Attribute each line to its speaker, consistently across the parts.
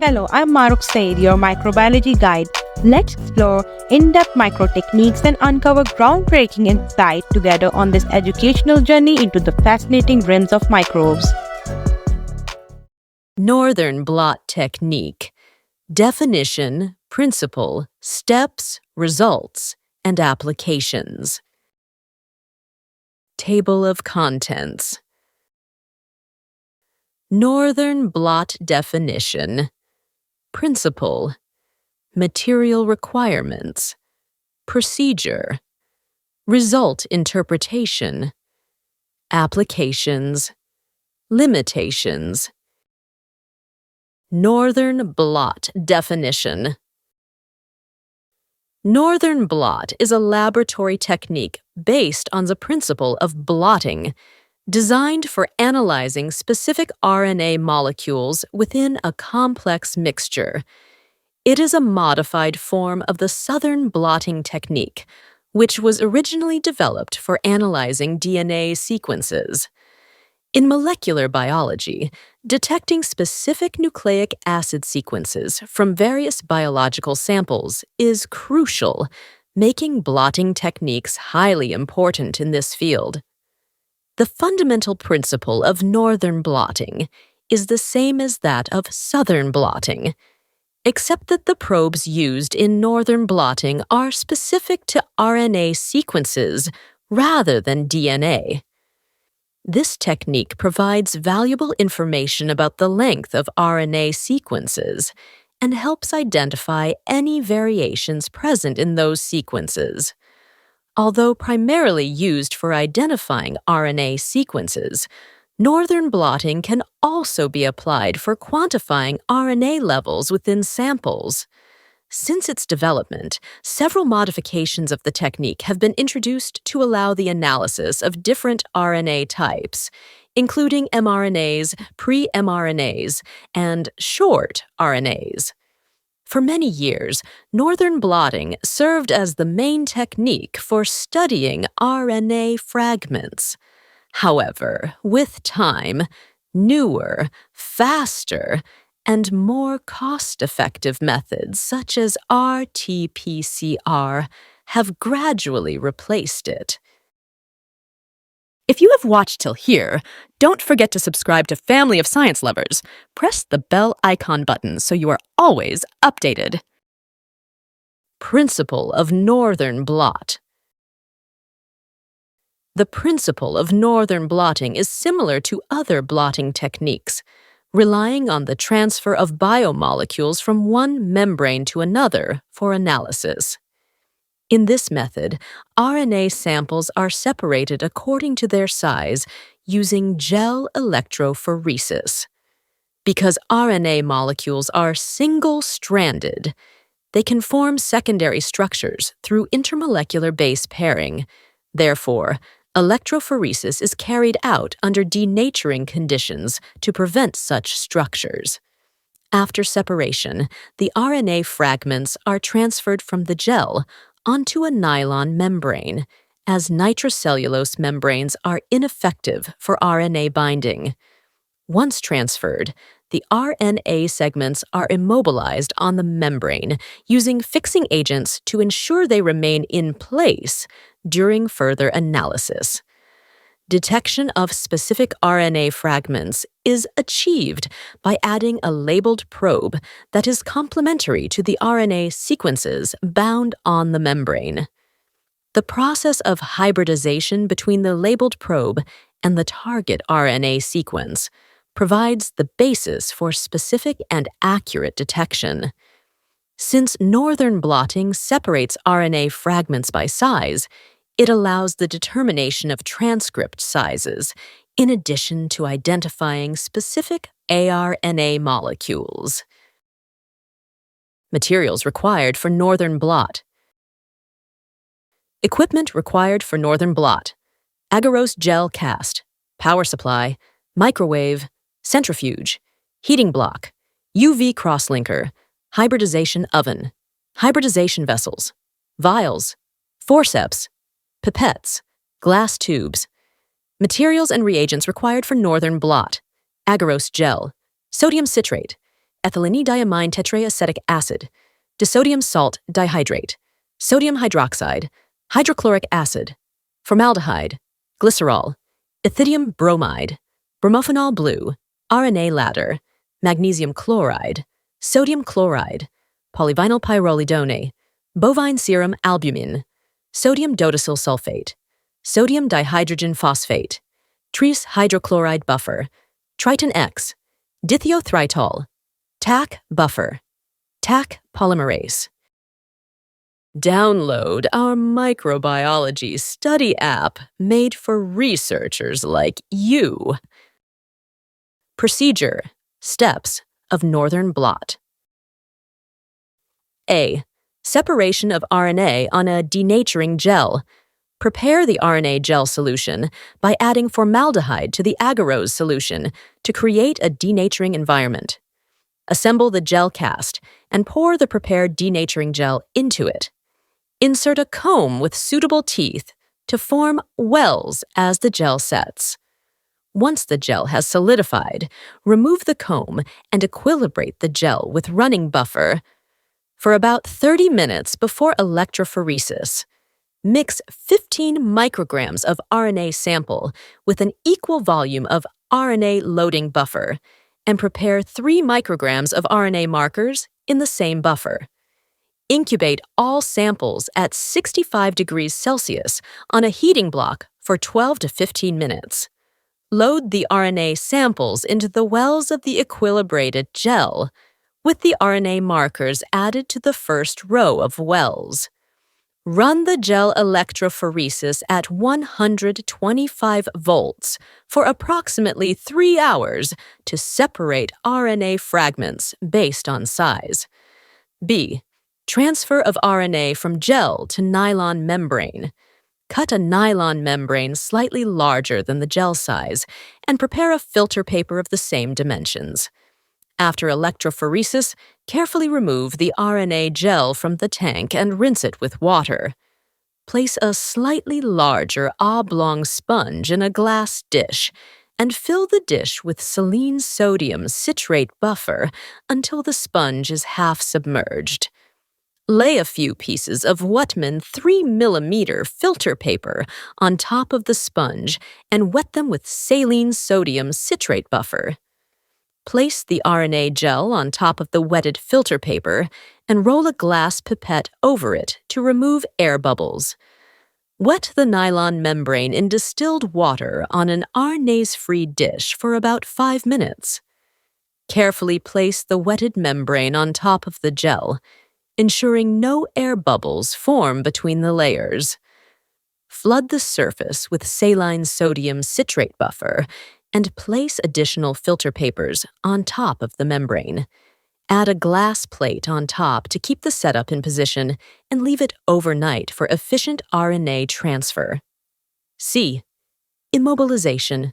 Speaker 1: Hello, I'm Maruk Said, your microbiology guide. Let's explore in-depth micro techniques and uncover groundbreaking insight together on this educational journey into the fascinating realms of microbes.
Speaker 2: Northern Blot technique. Definition, principle, steps, results, and applications. Table of contents. Northern Blot definition. Principle. Material requirements. Procedure. Result interpretation. Applications. Limitations. Northern Blot definition. Northern Blot is a laboratory technique based on the principle of blotting, designed for analyzing specific RNA molecules within a complex mixture. It is a modified form of the Southern blotting technique, which was originally developed for analyzing DNA sequences. In molecular biology, detecting specific nucleic acid sequences from various biological samples is crucial, making blotting techniques highly important in this field. The fundamental principle of Northern blotting is the same as that of Southern blotting, except that the probes used in Northern blotting are specific to RNA sequences rather than DNA. This technique provides valuable information about the length of RNA sequences and helps identify any variations present in those sequences. Although primarily used for identifying RNA sequences, Northern blotting can also be applied for quantifying RNA levels within samples. Since its development, several modifications of the technique have been introduced to allow the analysis of different RNA types, including mRNAs, pre-mRNAs, and short RNAs. For many years, Northern blotting served as the main technique for studying RNA fragments. However, with time, newer, faster, and more cost-effective methods such as RT-PCR have gradually replaced it. If you have watched till here, don't forget to subscribe to Family of Science Lovers. Press the bell icon button so you are always updated. Principle of Northern Blot. The principle of Northern blotting is similar to other blotting techniques, relying on the transfer of biomolecules from one membrane to another for analysis. In this method, RNA samples are separated according to their size using gel electrophoresis. Because RNA molecules are single-stranded, they can form secondary structures through intermolecular base pairing. Therefore, electrophoresis is carried out under denaturing conditions to prevent such structures. After separation, the RNA fragments are transferred from the gel onto a nylon membrane, as nitrocellulose membranes are ineffective for RNA binding. Once transferred, the RNA segments are immobilized on the membrane using fixing agents to ensure they remain in place during further analysis. Detection of specific RNA fragments is achieved by adding a labeled probe that is complementary to the RNA sequences bound on the membrane. The process of hybridization between the labeled probe and the target RNA sequence provides the basis for specific and accurate detection. Since Northern blotting separates RNA fragments by size, it allows the determination of transcript sizes, in addition to identifying specific ARNA molecules. Materials required for Northern Blot. Equipment required for Northern Blot: agarose gel cast, power supply, microwave, centrifuge, heating block, UV crosslinker, hybridization oven, hybridization vessels, vials, forceps, pipettes, glass tubes. Materials and reagents required for Northern Blot: agarose gel, sodium citrate, ethylene-diamine tetraacetic acid, disodium salt dihydrate, sodium hydroxide, hydrochloric acid, formaldehyde, glycerol, ethidium bromide, bromophenol blue, RNA ladder, magnesium chloride, sodium chloride, polyvinyl pyrrolidone, bovine serum albumin, sodium dodecyl sulfate, sodium dihydrogen phosphate, tris hydrochloride buffer, Triton X, dithiothritol, TAC buffer, TAC polymerase. Download our microbiology study app made for researchers like you. Procedure, steps of Northern Blot. A. Separation of RNA on a denaturing gel. Prepare the RNA gel solution by adding formaldehyde to the agarose solution to create a denaturing environment. Assemble the gel cast and pour the prepared denaturing gel into it. Insert a comb with suitable teeth to form wells as the gel sets. Once the gel has solidified, remove the comb and equilibrate the gel with running buffer. For about 30 minutes before electrophoresis, mix 15 micrograms of RNA sample with an equal volume of RNA loading buffer and prepare 3 micrograms of RNA markers in the same buffer. Incubate all samples at 65 degrees Celsius on a heating block for 12 to 15 minutes. Load the RNA samples into the wells of the equilibrated gel, with the RNA markers added to the first row of wells. Run the gel electrophoresis at 125 volts for approximately 3 hours to separate RNA fragments based on size. B. Transfer of RNA from gel to nylon membrane. Cut a nylon membrane slightly larger than the gel size and prepare a filter paper of the same dimensions. After electrophoresis, carefully remove the RNA gel from the tank and rinse it with water. Place a slightly larger oblong sponge in a glass dish and fill the dish with saline sodium citrate buffer until the sponge is half submerged. Lay a few pieces of Whatman 3mm filter paper on top of the sponge and wet them with saline sodium citrate buffer. Place the RNA gel on top of the wetted filter paper and roll a glass pipette over it to remove air bubbles. Wet the nylon membrane in distilled water on an RNase-free dish for about 5 minutes. Carefully place the wetted membrane on top of the gel, ensuring no air bubbles form between the layers. Flood the surface with saline sodium citrate buffer and place additional filter papers on top of the membrane. Add a glass plate on top to keep the setup in position and leave it overnight for efficient RNA transfer. C. Immobilization.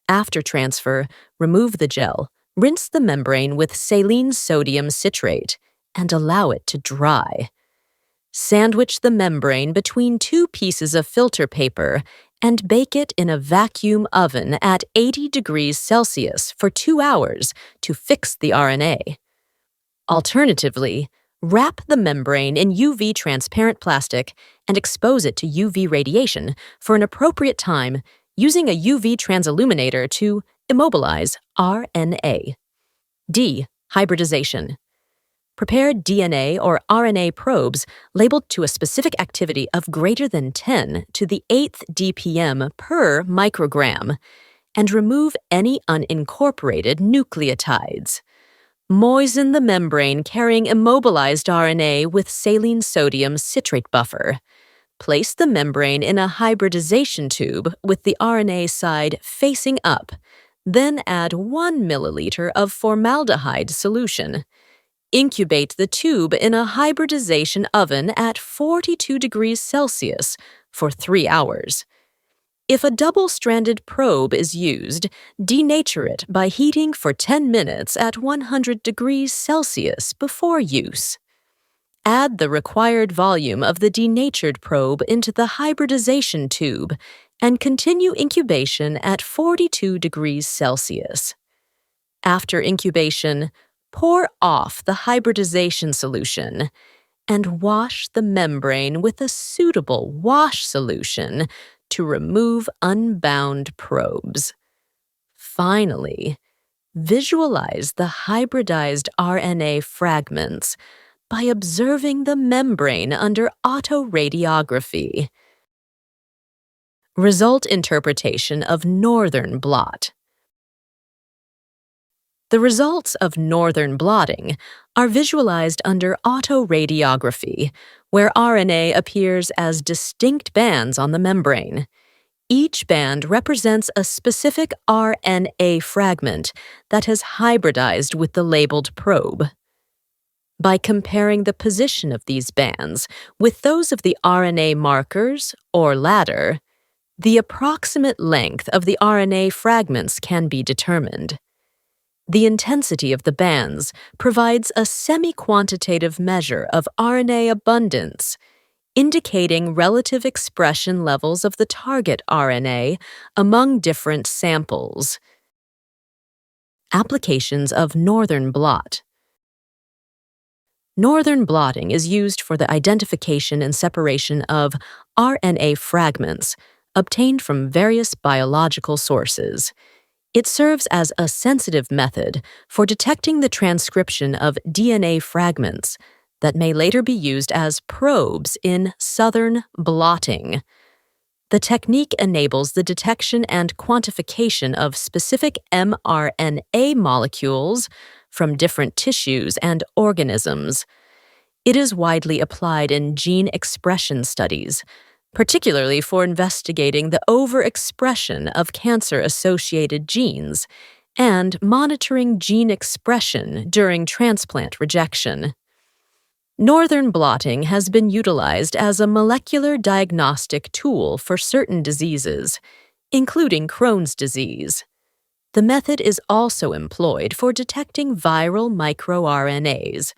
Speaker 2: After transfer, remove the gel, rinse the membrane with saline sodium citrate, and allow it to dry. Sandwich the membrane between 2 pieces of filter paper and bake it in a vacuum oven at 80 degrees Celsius for 2 hours to fix the RNA. Alternatively, wrap the membrane in UV transparent plastic and expose it to UV radiation for an appropriate time using a UV transilluminator to immobilize RNA. D. Hybridization. Prepare DNA or RNA probes labeled to a specific activity of greater than 10 to the 8th dpm per microgram and remove any unincorporated nucleotides. Moisten the membrane carrying immobilized RNA with saline sodium citrate buffer. Place the membrane in a hybridization tube with the RNA side facing up. Then add 1 milliliter of formaldehyde solution. Incubate the tube in a hybridization oven at 42 degrees Celsius for 3 hours. If a double-stranded probe is used, denature it by heating for 10 minutes at 100 degrees Celsius before use. Add the required volume of the denatured probe into the hybridization tube and continue incubation at 42 degrees Celsius. After incubation, Pour off the hybridization solution and wash the membrane with a suitable wash solution to remove unbound probes. Finally, visualize the hybridized RNA fragments by observing the membrane under autoradiography. Result interpretation of Northern Blot. The results of Northern Blotting are visualized under autoradiography, where RNA appears as distinct bands on the membrane. Each band represents a specific RNA fragment that has hybridized with the labeled probe. By comparing the position of these bands with those of the RNA markers, or ladder, the approximate length of the RNA fragments can be determined. The intensity of the bands provides a semi-quantitative measure of RNA abundance, indicating relative expression levels of the target RNA among different samples. Applications of Northern Blot. Northern blotting is used for the identification and separation of RNA fragments obtained from various biological sources. It serves as a sensitive method for detecting the transcription of DNA fragments that may later be used as probes in Southern blotting. The technique enables the detection and quantification of specific mRNA molecules from different tissues and organisms. It is widely applied in gene expression studies, particularly for investigating the overexpression of cancer-associated genes and monitoring gene expression during transplant rejection. Northern blotting has been utilized as a molecular diagnostic tool for certain diseases, including Crohn's disease. The method is also employed for detecting viral microRNAs,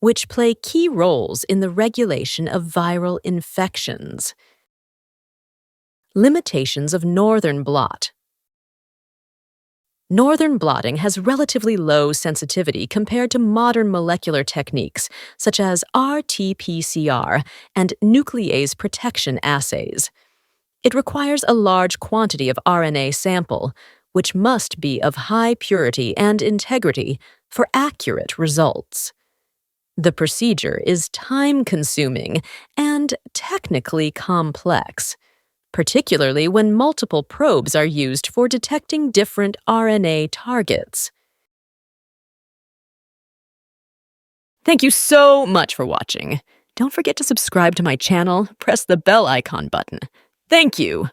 Speaker 2: which play key roles in the regulation of viral infections. Limitations of Northern Blot. Northern blotting has relatively low sensitivity compared to modern molecular techniques such as RT-PCR and nuclease protection assays. It requires a large quantity of RNA sample, which must be of high purity and integrity for accurate results. The procedure is time-consuming and technically complex, particularly when multiple probes are used for detecting different RNA targets. Thank you so much for watching. Don't forget to subscribe to my channel, press the bell icon button. Thank you!